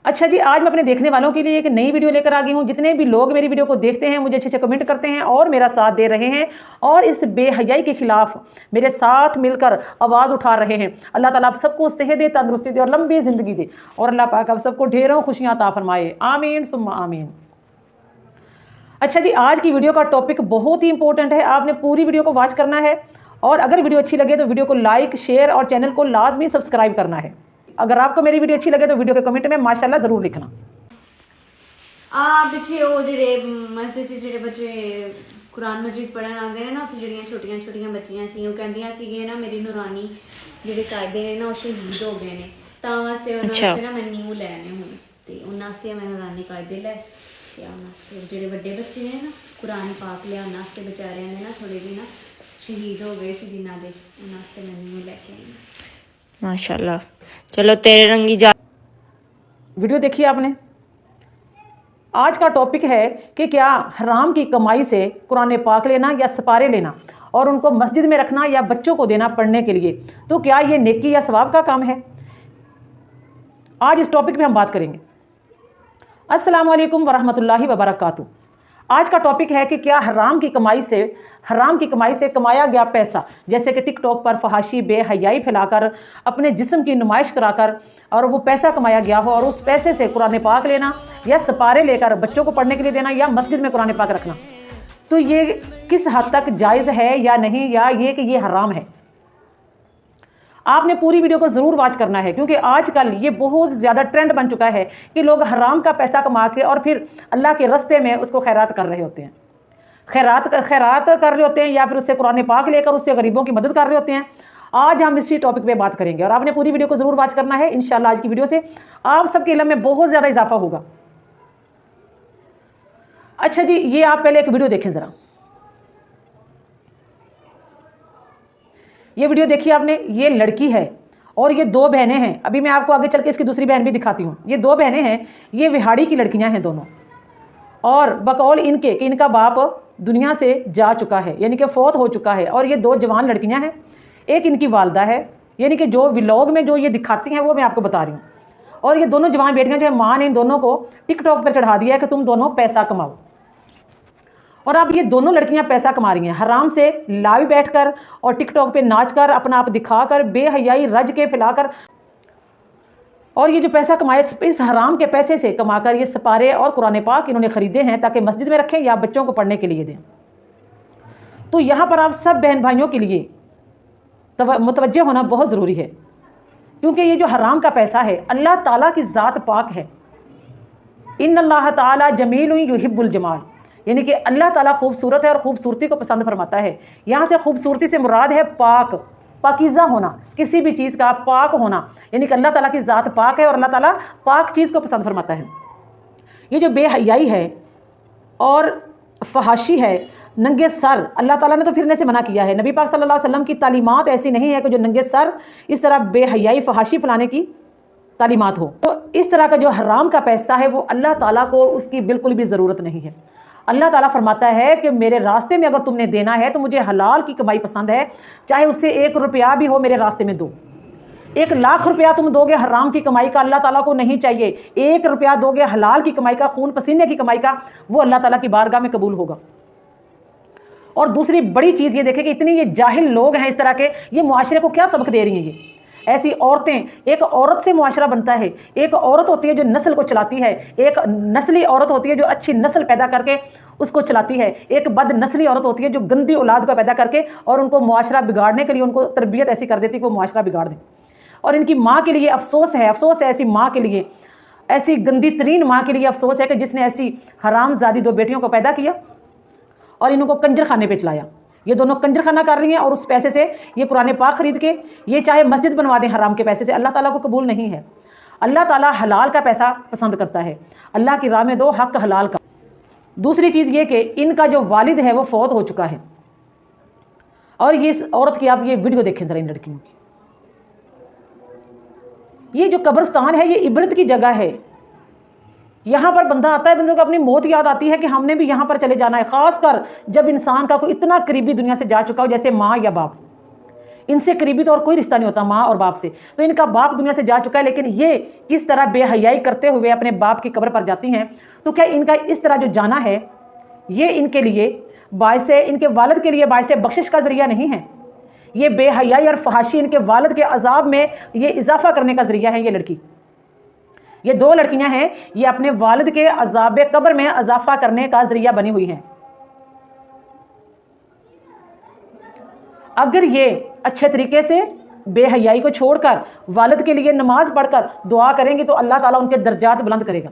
अच्छा जी, आज मैं अपने देखने वालों के लिए एक नई वीडियो लेकर आ गई हूँ। जितने भी लोग मेरी वीडियो को देखते हैं, मुझे अच्छे अच्छे कमेंट करते हैं और मेरा साथ दे रहे हैं और इस बेहयाई के खिलाफ मेरे साथ मिलकर आवाज़ उठा रहे हैं, अल्लाह ताला आप सबको सेहत दे, तंदुरुस्ती दे और लंबी ज़िंदगी दे और अल्लाह पाक आप सबको ढेरों खुशियाँ अता फरमाए। आमीन सुम्मा आमीन। अच्छा जी, आज की वीडियो का टॉपिक बहुत ही इंपॉर्टेंट है। आपने पूरी वीडियो को वॉच करना है और अगर वीडियो अच्छी लगे तो वीडियो को लाइक, शेयर और चैनल को लाजमी सब्सक्राइब करना है। अगर आपको मेरी वीडियो अच्छी लगे तो वीडियो के कमेंट में माशाल्लाह ज़रूर लिखना। पिछे वो जेडे मस्जिद च जेडे बच्चे कुरान मजीद पढ़न आते हैं ना, उत्थे जेडियां छोटियां छोटियां बच्चियां सी, वो कहंदियां सीगे ना मेरी नूरानी जेडे कायदे ने ना वो शहीद हो गए ने, तां वास्ते उन्हां वास्ते ना मैं न्यू लैने हुण ते उन्हां वास्ते मैं नूरानी कायदे लै ते उन्हां वास्ते जेडे बड्डे बच्चे ने ना कुरान पाक लियाउण वास्ते बेचारियां ने ना थोड़े दिन ना शहीद हो गए सी जिन्हां दे, उन्हां वास्ते मैं न्यू लैके आई। माशाल्लाह, चलो तेरे रंगी जा। वीडियो देखिए आपने। आज का टॉपिक है कि क्या हराम की कमाई से कुरान पाक लेना या सपारे लेना और उनको मस्जिद में रखना या बच्चों को देना पढ़ने के लिए, तो क्या ये नेकी या सवाब का काम है? आज इस टॉपिक पे हम बात करेंगे। अस्सलाम वालेकुम वरहमतुल्लाहि वबरकातुहू। आज का टॉपिक है कि क्या हराम की कमाई से कमाया गया पैसा, जैसे कि टिकटॉक पर फहाशी बेहयाई फैलाकर अपने जिस्म की नुमाइश कराकर और वो पैसा कमाया गया हो और उस पैसे से कुरान पाक लेना या सपारे लेकर बच्चों को पढ़ने के लिए देना या मस्जिद में कुरान पाक रखना, तो ये किस हद तक जायज़ है या नहीं, या ये कि ये हराम है? आपने पूरी वीडियो को ज़रूर वॉच करना है, क्योंकि आजकल ये बहुत ज़्यादा ट्रेंड बन चुका है कि लोग हराम का पैसा कमा के और फिर अल्लाह के रस्ते में उसको खैरात कर रहे होते हैं, खैरात कर रहे होते हैं या फिर उससे कुरान पाक लेकर उससे गरीबों की मदद कर रहे होते हैं। आज हम इसी टॉपिक पे बात करेंगे और आपने पूरी वीडियो को ज़रूर वॉच करना है। इंशाल्लाह आज की वीडियो से आप सबके इल्म में बहुत ज़्यादा इजाफा होगा। अच्छा जी, ये आप पहले एक वीडियो देखें ज़रा। ये वीडियो देखिए आपने। ये लड़की है और ये दो बहनें हैं। अभी मैं आपको आगे चल के इसकी दूसरी बहन भी दिखाती हूँ। ये दो बहनें हैं, ये विहाड़ी की लड़कियां हैं दोनों, और बकौल इनके कि इनका बाप दुनिया से जा चुका है, यानी कि फौत हो चुका है, और ये दो जवान लड़कियां हैं। एक इनकी वालदा है, यानी कि जो व्लॉग में जो ये दिखाती हैं वो मैं आपको बता रही हूँ। और ये दोनों जवान बेटियां जो है, माँ ने इन दोनों को टिकटॉक पर चढ़ा दिया है कि तुम दोनों पैसा कमाओ। और अब ये दोनों लड़कियां पैसा कमा रही हैं हराम से, लाइव बैठकर और टिकटॉक पे नाचकर, अपना आप दिखाकर, बेहयाई रज के फैलाकर। और ये जो पैसा कमाए, इस हराम के पैसे से कमाकर ये सपारे और कुरान पाक इन्होंने खरीदे हैं ताकि मस्जिद में रखें या बच्चों को पढ़ने के लिए दें। तो यहाँ पर आप सब बहन भाइयों के लिए मुतवज्जे होना बहुत ज़रूरी है, क्योंकि ये जो हराम का पैसा है, अल्लाह ताला की ज़ात पाक है। इन्नल्लाह ताला जमीलुन युहिब्बुल जमाल, यानी कि अल्लाह ताला खूबसूरत है और खूबसूरती को पसंद फरमाता है। यहाँ से खूबसूरती से मुराद है पाक, पाकीज़ा होना, किसी भी चीज़ का पाक होना, यानी कि अल्लाह ताला की ज़ात पाक है और अल्लाह ताला पाक चीज़ को पसंद फरमाता है। ये जो बेहयाई है और फहाशी है, नंगे सर, अल्लाह ताला ने तो फिरने से मना किया है। नबी पाक सल्लल्लाहु अलैहि वसल्लम की तालीमात ऐसी नहीं है कि जो नंगे सर इस तरह बेहयाई फहाशी फैलाने की तालीमात हो। तो इस तरह का जो हराम का पैसा है वो अल्लाह ताला को उसकी बिल्कुल भी ज़रूरत नहीं है। अल्लाह ताला फरमाता है कि मेरे रास्ते में अगर तुमने देना है तो मुझे हलाल की कमाई पसंद है, चाहे उससे 1 रुपया भी हो मेरे रास्ते में दो। 1 लाख रुपया तुम दोगे हराम की कमाई का, अल्लाह ताला को नहीं चाहिए। 1 रुपया दोगे हलाल की कमाई का, खून पसीने की कमाई का, वो अल्लाह ताला की बारगाह में कबूल होगा। और दूसरी बड़ी चीज़ ये देखें कि इतनी ये जाहिल लोग हैं इस तरह के, ये मुआशरे को क्या सबक दे रही हैं। ये ऐसी औरतें, एक औरत से मुआशरा बनता है। एक औरत होती है जो नस्ल को चलाती है, एक नस्ली औरत होती है जो अच्छी नस्ल पैदा करके उसको चलाती है, एक बद नस्ली औरत होती है जो गंदी औलाद को पैदा करके और उनको मुआशरा बिगाड़ने के लिए उनको तरबियत ऐसी कर देती है कि वो मुआशरा बिगाड़ दें। और इनकी माँ के लिए अफसोस है, अफसोस है ऐसी माँ के लिए, ऐसी गंदी तरीन माँ के लिए अफसोस है कि जिसने ऐसी हरामजादी 2 बेटियों को पैदा किया और इनको कंजर खाने पे चलाया। ये दोनों कंजर खाना कर रही हैं और उस पैसे से ये कुरान पाक खरीद के ये चाहे मस्जिद बनवा दें हराम के पैसे से, अल्लाह ताला को कबूल नहीं है। अल्लाह ताला हलाल का पैसा पसंद करता है। अल्लाह की राह में दो हक हलाल का। दूसरी चीज़ ये कि इनका जो वालिद है वो फौत हो चुका है। और ये इस औरत की आप ये वीडियो देखें ज़रा, इन लड़कियों की। ये जो कब्रिस्तान है ये इबरत की जगह है। यहाँ पर बंदा आता है, बंदे को अपनी मौत याद आती है कि हमने भी यहाँ पर चले जाना है, ख़ासकर जब इंसान का कोई इतना करीबी दुनिया से जा चुका हो जैसे माँ या बाप। इनसे करीबी तो और कोई रिश्ता नहीं होता माँ और बाप से। तो इनका बाप दुनिया से जा चुका है, लेकिन ये किस तरह बेहयाई करते हुए अपने बाप की कब्र पर जाती हैं। तो क्या इनका इस तरह जो जाना है ये इनके लिए बायसे, इनके वालिद के लिए बायसे बख्शिश का जरिया नहीं है। ये बेहयाई और फहाशी इनके वालिद के अजाब में ये इजाफा करने का जरिया है। ये लड़की, ये 2 लड़कियां हैं, ये अपने वालिद के अजाब कब्र में इजाफा करने का जरिया बनी हुई हैं। अगर ये अच्छे तरीके से बेहयाई को छोड़कर वालिद के लिए नमाज पढ़कर दुआ करेंगी तो अल्लाह ताला उनके दर्जात बुलंद करेगा।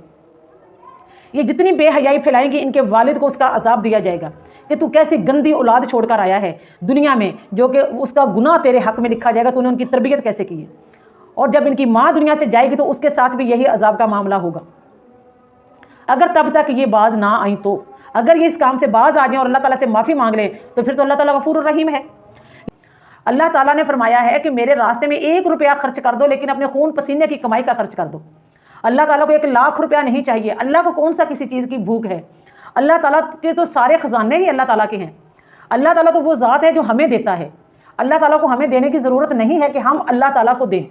ये जितनी बेहयाई फैलाएंगी इनके वालिद को उसका अजाब दिया जाएगा कि तू कैसी गंदी औलाद छोड़कर आया है दुनिया में, जो कि उसका गुनाह तेरे हक में लिखा जाएगा, तूने उनकी तरबियत कैसे की है। और जब इनकी माँ दुनिया से जाएगी तो उसके साथ भी यही अजाब का मामला होगा। अगर तब तक ये बाज ना आई तो, अगर ये इस काम से बाज आ जाए और अल्लाह ताला से माफ़ी मांग लें तो फिर तो अल्लाह ताला गफूर रहीम है। अल्लाह ताला ने फरमाया है कि मेरे रास्ते में 1 रुपया खर्च कर दो, लेकिन अपने खून पसीने की कमाई का खर्च कर दो। अल्लाह ताला को 1 लाख रुपया नहीं चाहिए। अल्लाह को कौन सा किसी चीज़ की भूख है। अल्लाह ताला के तो सारे खजाने ही अल्लाह ताला के हैं। अल्लाह ताला तो वो ज़ात है जो हमें देता है। अल्लाह ताला को हमें देने की ज़रूरत नहीं है कि हम अल्लाह ताला को दें।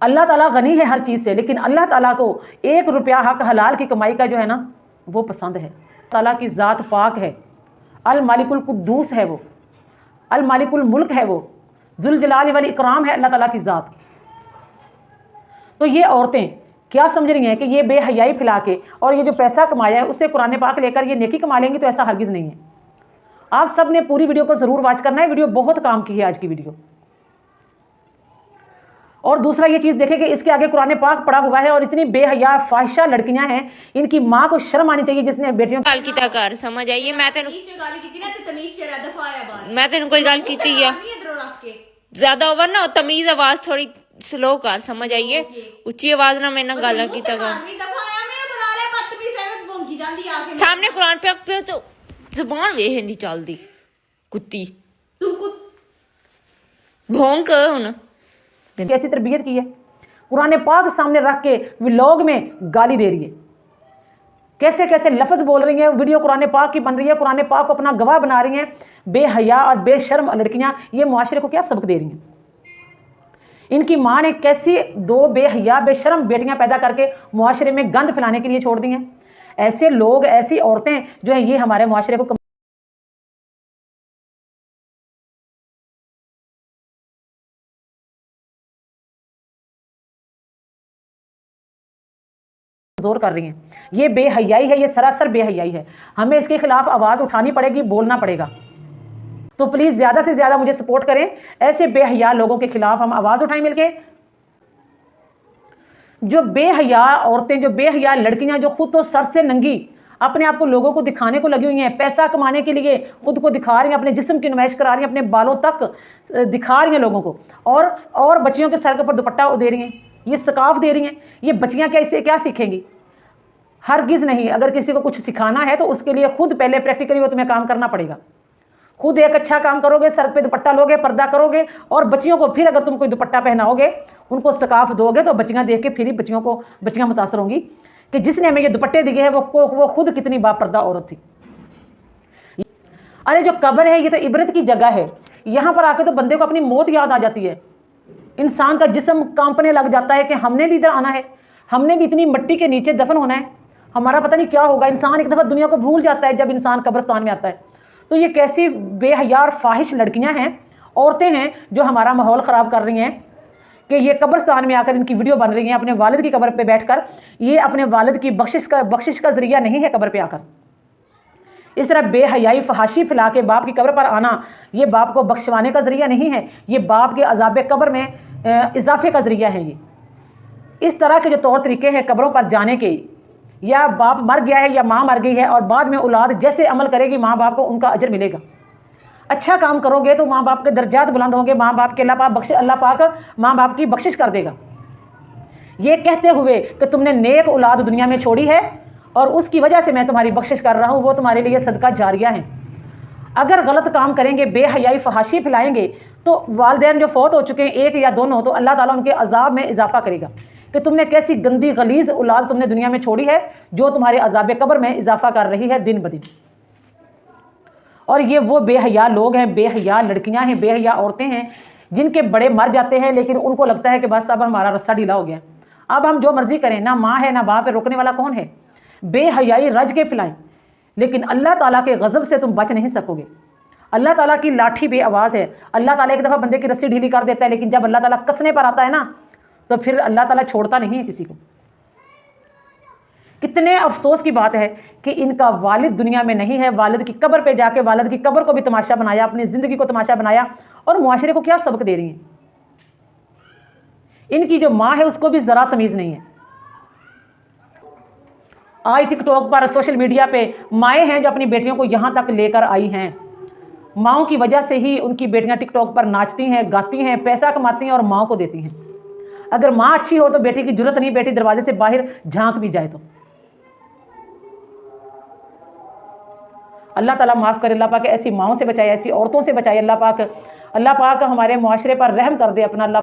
अल्लाह ताला गनी है हर चीज़ से, लेकिन अल्लाह ताला को 1 रुपया हक हलाल की कमाई का जो है ना वो पसंद है। ताला की ज़ात पाक है, अल मालिकुल कुद्दूस है, वो अल मालिकुल मुल्क है, वो जुल जलाल वल इकराम है अल्लाह ताला की ज़ात। तो ये औरतें क्या समझ रही हैं कि ये बेहयाई फैला के और ये जो पैसा कमाया है उससे कुरान पाक लेकर ये नेकी कमा लेंगी, तो ऐसा हरगिज़ नहीं है। आप सब ने पूरी वीडियो को ज़रूर वॉच करना है, वीडियो बहुत काम की है आज की वीडियो। और दूसरा ये चीज़ देखें कि इसके आगे कुरान पाक पड़ा हुआ है और इतनी बेहया फाहिशा लड़कियां हैं, इनकी माँ को शर्म आनी चाहिए जिसने बेटियों गल कीता कर समझ आई है। मैं तेन कोई गल कीती है ज्यादा ओवर ना तमीज आवाज थोड़ी स्लो कर, समझ आई है। उच्ची आवाज ना मेरे नाल गल कीता कर। सामने कुरान पे तो जबान वेख नहीं चलदी कुत्ती भौंक। हुन कैसी तरबियत की है, कुरान पाक सामने रख के व्लॉग में गाली दे रही है, कैसे कैसे लफ्ज बोल रही हैं। वीडियो कुरान पाक की बन रही है, कुरान पाक को अपना गवाह बना रही हैं। बेहया और बेशर्म लड़कियां ये मुआशरे को क्या सबक दे रही हैं। इनकी माँ ने कैसी 2 बेहया बेशर्म बेटियां पैदा करके मुआशरे में गंद फैलाने के लिए छोड़ दी हैं। ऐसे लोग, ऐसी औरतें जो है ये हमारे मुआशरे को जोर कर रही हैं। ये बेहयाई है, ये सरासर बेहयाई है। हमें इसके खिलाफ आवाज उठानी पड़ेगी, बोलना पड़ेगा। तो प्लीज ज्यादा से ज्यादा मुझे सपोर्ट करें, ऐसे बेहया लोगों के खिलाफ हम आवाज उठाएं मिलके। जो बेहया औरतें, जो बेहया लड़कियां जो खुद तो सर से नंगी अपने आप को लोगों को दिखाने को लगी हुई हैं, पैसा कमाने के लिए खुद को दिखा रही हैं, अपने जिस्म की नुमाइश करा रही हैं, अपने बालों तक दिखा रही हैं लोगों को, और बच्चियों के सर के ऊपर दुपट्टा दे रही हैं, ये सकाफ दे रही हैं। ये बच्चियां क्या इससे क्या सीखेंगी? हरगिज़ नहीं। अगर किसी को कुछ सिखाना है तो उसके लिए खुद पहले प्रैक्टिकली वो तुम्हें काम करना पड़ेगा। खुद एक अच्छा काम करोगे, सर पे दुपट्टा लोगे, पर्दा करोगे, और बच्चियों को फिर अगर तुम कोई दुपट्टा पहनाओगे, उनको सकाफ दोगे, तो बच्चियां देख के फिर ही बच्चियां मुतासर होंगी कि जिसने हमें ये दुपट्टे दिए हैं वो खुद कितनी बापर्दा औरत थी। अरे जो कब्र है ये तो इबरत की जगह है। यहाँ पर आके तो बंदे को अपनी मौत याद आ जाती है। इंसान का जिस्म कांपने लग जाता है कि हमने भी इधर आना है, हमने भी इतनी मिट्टी के नीचे दफन होना है, हमारा पता नहीं क्या होगा। इंसान एक दफ़ा दुनिया को भूल जाता है जब इंसान कब्रिस्तान में आता है। तो ये कैसी बेहया और फाहिश लड़कियां हैं, औरतें हैं जो हमारा माहौल ख़राब कर रही हैं कि ये कब्रिस्तान में आकर इनकी वीडियो बन रही हैं अपने वालिद की कब्र पे बैठकर। ये अपने वालिद की बख्शिश का जरिया नहीं है कब्र पे आकर। इस तरह बेहयाई फहाशी फैला के बाप की कब्र पर आना ये बाप को बख्शवाने का जरिया नहीं है, ये बाप के अजाब कब्र में इजाफे का जरिया है। ये इस तरह के जो तौर तरीके हैं कब्रों पर जाने के, या बाप मर गया है या माँ मर गई है और बाद में औलाद जैसे अमल करेगी माँ बाप को उनका अजर मिलेगा। अच्छा काम करोगे तो माँ बाप के दर्जात बुलंद होंगे, माँ बाप के अल्लाह पाक माँ बाप की बख्शिश कर देगा। ये कहते हुए कि तुमने नेक औलाद दुनिया में छोड़ी है और उसकी वजह से मैं तुम्हारी बख्शिश कर रहा हूँ, वो तुम्हारे लिए सदका जारिया है। अगर गलत काम करेंगे, बेहयाई फहाशी फैलाएंगे, तो वालिदैन जो फौत हो चुके हैं, एक या दोनों, तो अल्लाह ताला उनके अजाब में इजाफा करेगा कि तुमने कैसी गंदी गलीज औलाद तुमने दुनिया में छोड़ी है जो तुम्हारे अजाब कब्र में इजाफा कर रही है दिन ब दिन। और ये वो बेहया लोग हैं, बेहया लड़कियां हैं, बेहया औरतें हैं जिनके बड़े मर जाते हैं, लेकिन उनको लगता है कि बस अब हमारा रस्सा ढीला हो गया, अब हम जो मर्जी करें, ना माँ है ना बाप है, रोकने वाला कौन है। बेहयाई रज के पिलाएं, लेकिन अल्लाह ताला के गज़ब से तुम बच नहीं सकोगे। अल्लाह ताला की लाठी बे आवाज़ है। अल्लाह ताला एक दफ़ा बंदे की रस्सी ढीली कर देता है, लेकिन जब अल्लाह ताला कसने पर आता है ना, तो फिर अल्लाह ताला छोड़ता नहीं है किसी को। कितने अफसोस की बात है कि इनका वालिद दुनिया में नहीं है। वालिद की कब्र पे जाके वालिद की कब्र को भी तमाशा बनाया, अपनी ज़िंदगी को तमाशा बनाया, और मुआशरे को क्या सबक दे रही हैं। इनकी जो माँ है उसको भी ज़रा तमीज़ नहीं है। आज टिकटॉक पर, सोशल मीडिया पे माएँ हैं जो अपनी बेटियों को यहाँ तक लेकर आई हैं। माँओं की वजह से ही उनकी बेटियाँ टिकटॉक पर नाचती हैं, गाती हैं, पैसा कमाती हैं और माँ को देती हैं। अगर माँ अच्छी हो तो बेटी की जरूरत नहीं, बेटी दरवाजे से बाहर झांक भी जाए तो। अल्लाह ताला माफ़ करे, अल्लाह पाक ऐसी माँओं से बचाए, ऐसी औरतों से बचाए। अल्लाह पाक हमारे मुआशरे पर रहम कर दे अपना। अल्लाह